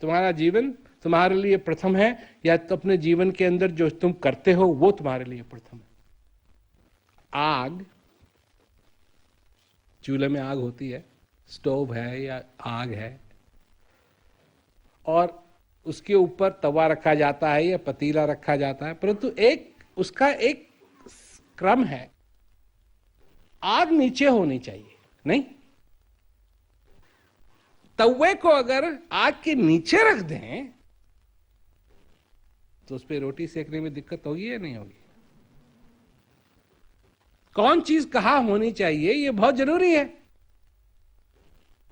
तुम्हारा जीवन तुम्हारे लिए प्रथम है, या तो अपने जीवन के अंदर जो तुम करते हो वो तुम्हारे लिए प्रथम है। आग, चूल्हे में आग होती है, स्टोव है या आग है, और उसके ऊपर तवा रखा जाता है या पतीला रखा जाता है, परंतु उसका एक क्रम है। आग नीचे होनी चाहिए, नहीं? तवे को अगर आग के नीचे रख दें तो उस पर रोटी सेकने में दिक्कत होगी या नहीं होगी? कौन चीज कहां होनी चाहिए ये बहुत जरूरी है।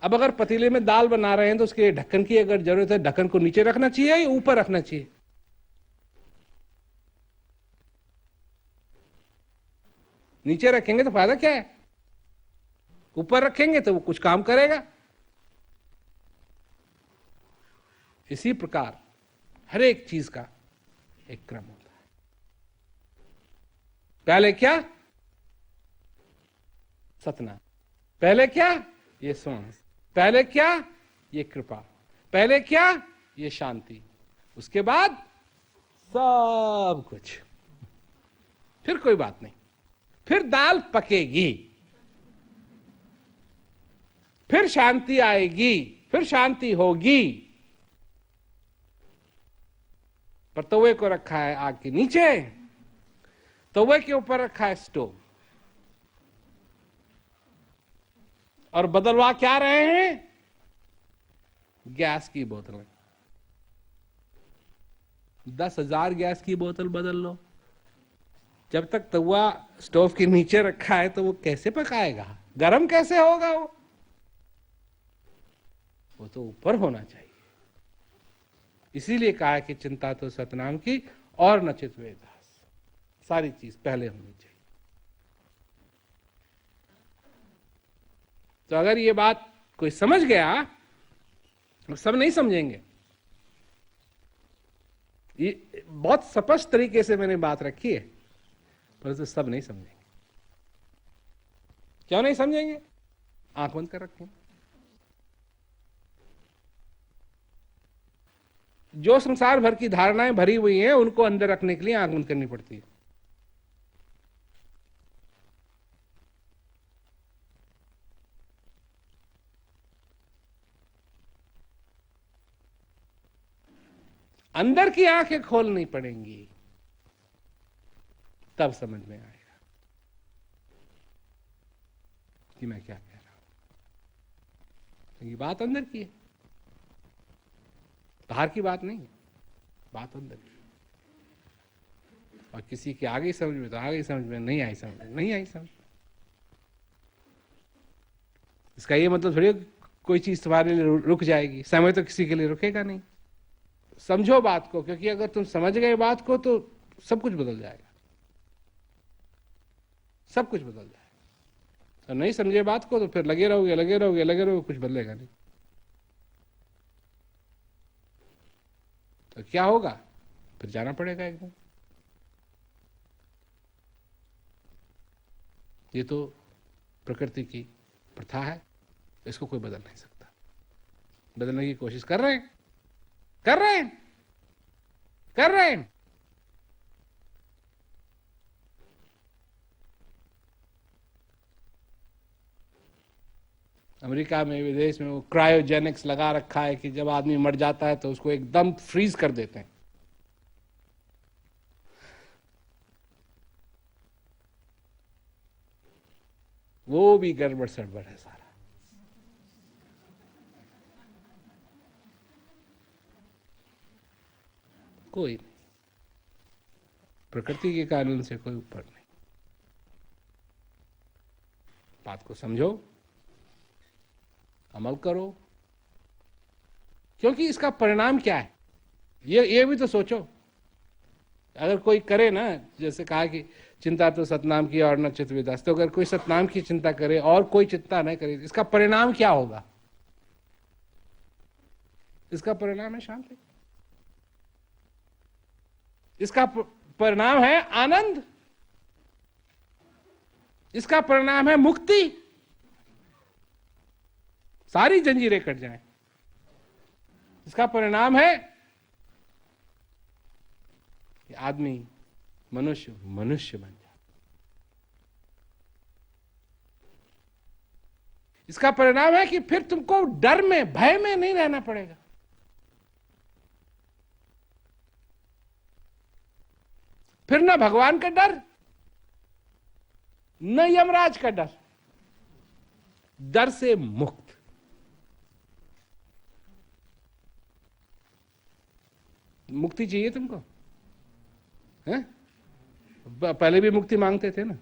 अब अगर पतीले में दाल बना रहे हैं तो उसके ढक्कन की अगर जरूरत है, ढक्कन को नीचे रखना चाहिए या ऊपर रखना चाहिए? नीचे रखेंगे तो फायदा क्या है? ऊपर रखेंगे तो वो कुछ काम करेगा। इसी प्रकार हर एक चीज का एक क्रम होता है। पहले क्या? सतना। पहले क्या? ये श्वास। पहले क्या? ये कृपा। पहले क्या? ये शांति। उसके बाद सब कुछ। फिर कोई बात नहीं, फिर दाल पकेगी, फिर शांति आएगी, फिर शांति होगी। पर तवे को रखा है आग के नीचे, तवे के ऊपर रखा है स्टोव, और बदलवा क्या रहे हैं? गैस की बोतलें। 10,000 गैस की बोतल बदल लो, जब तक तवा स्टोव के नीचे रखा है तो वो कैसे पकाएगा? गर्म कैसे होगा? वो तो ऊपर होना चाहिए। इसीलिए कहा कि चिंता तो सतनाम की और नचित वेदास। सारी चीज पहले होनी चाहिए। तो अगर ये बात कोई समझ गया, तो सब नहीं समझेंगे। ये बहुत स्पष्ट तरीके से मैंने बात रखी है, परंतु सब नहीं समझेंगे। क्यों नहीं समझेंगे? आंख बंद कर रखें। जो संसार भर की धारणाएं भरी हुई हैं उनको अंदर रखने के लिए आंख बंद करनी पड़ती है। अंदर की आंखें खोलनी पड़ेंगी, तब समझ में आएगा कि मैं क्या कह रहा हूं। ये बात अंदर की है, बाहर की बात नहीं है, बात अंदर की। और किसी के आगे समझ में तो आगे समझ में, नहीं आई समझ में नहीं आई समझ। इसका ये मतलब थोड़ी कोई चीज तुम्हारे लिए रुक जाएगी। समय तो किसी के लिए रुकेगा नहीं। समझो बात को, क्योंकि अगर तुम समझ गए बात को तो सब कुछ बदल जाएगा, सब कुछ बदल जाएगा। तो नहीं समझे बात को तो फिर लगे रहोगे लगे रहोगे लगे रहोगे, कुछ बदलेगा नहीं। तो क्या होगा? फिर जाना पड़ेगा एकदम। ये तो प्रकृति की प्रथा है, इसको कोई बदल नहीं सकता। बदलने की कोशिश कर रहे हैं, कर रहे हैं, कर रहे हैं। अमेरिका में, विदेश में वो क्रायोजेनिक्स लगा रखा है कि जब आदमी मर जाता है तो उसको एकदम फ्रीज कर देते हैं। वो भी गड़बड़ सड़बड़ है सारा। कोई नहीं, प्रकृति के कानून से कोई ऊपर नहीं। बात को समझो, अमल करो, क्योंकि इसका परिणाम क्या है ये भी तो सोचो। अगर कोई करे ना, जैसे कहा कि चिंता तो सतनाम की और न चित वेदास, तो अगर कोई सतनाम की चिंता करे और कोई चिंता न करे, इसका परिणाम क्या होगा? इसका परिणाम है शांति, इसका परिणाम है आनंद, इसका परिणाम है मुक्ति। सारी जंजीरें कट जाएं। इसका परिणाम है कि आदमी मनुष्य मनुष्य बन जाता। इसका परिणाम है कि फिर तुमको डर में, भय में नहीं रहना पड़ेगा। फिर ना भगवान का डर, न यमराज का डर, डर से मुक्त। मुक्ति चाहिए तुमको? हैं? पहले भी मुक्ति मांगते थे ना,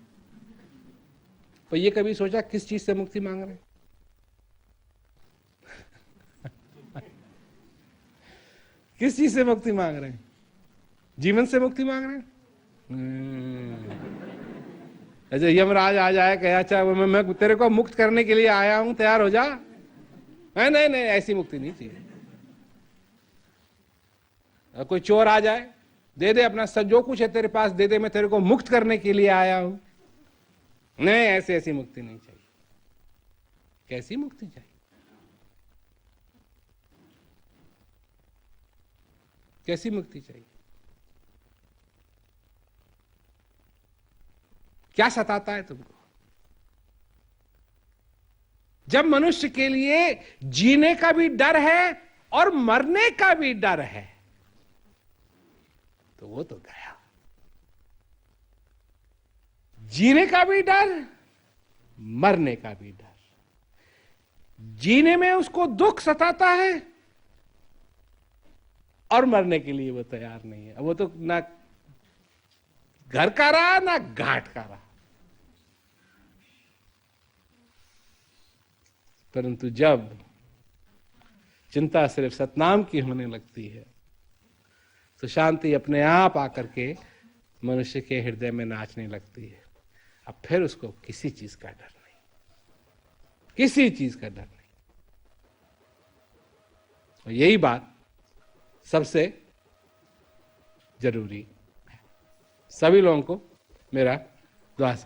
पर ये कभी सोचा किस चीज से मुक्ति मांग रहे हैं? किस चीज से मुक्ति मांग रहे हैं? जीवन से मुक्ति मांग रहे हैं? अच्छा, यमराज आ जाए, कहे अच्छा मैं तेरे को मुक्त करने के लिए आया हूं, तैयार हो जा। नहीं नहीं नहीं, ऐसी मुक्ति नहीं चाहिए। कोई चोर आ जाए, दे दे अपना सब जो कुछ है तेरे पास, दे दे, मैं तेरे को मुक्त करने के लिए आया हूं। नहीं, ऐसी मुक्ति नहीं चाहिए। कैसी मुक्ति चाहिए? कैसी मुक्ति चाहिए? क्या सताता है तुमको? जब मनुष्य के लिए जीने का भी डर है और मरने का भी डर है, तो वो तो गया। जीने का भी डर, मरने का भी डर। जीने में उसको दुख सताता है और मरने के लिए वो तैयार नहीं है। वो तो ना घर का रहा ना घाट का रहा। परंतु जब चिंता सिर्फ सतनाम की होने लगती है, तो शांति अपने आप आकर के मनुष्य के हृदय में नाचने लगती है। अब फिर उसको किसी चीज का डर नहीं, किसी चीज का डर नहीं। और यही बात सबसे जरूरी है। सभी लोगों को मेरा दुआ से